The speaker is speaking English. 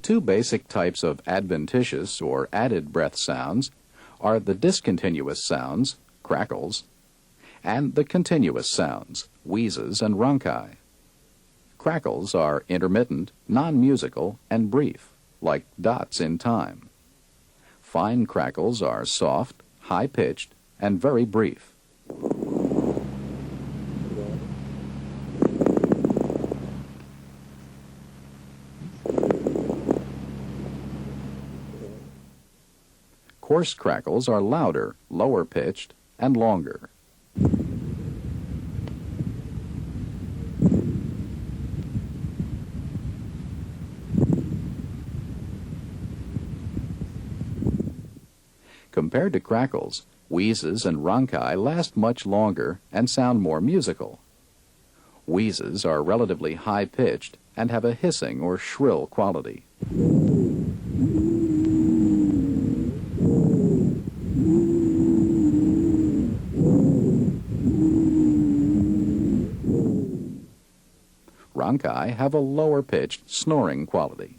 Two basic types of adventitious or added breath sounds are the discontinuous sounds, crackles, and the continuous sounds, wheezes and rhonchi. Crackles are intermittent, non-musical, and brief, like dots in time. Fine crackles are soft, high-pitched, and very brief. Coarse crackles are louder, lower-pitched, and longer. Compared to crackles, wheezes and rhonchi last much longer and sound more musical. Wheezes are relatively high-pitched and have a hissing or shrill quality. Rhonchi have a lower-pitched, snoring quality.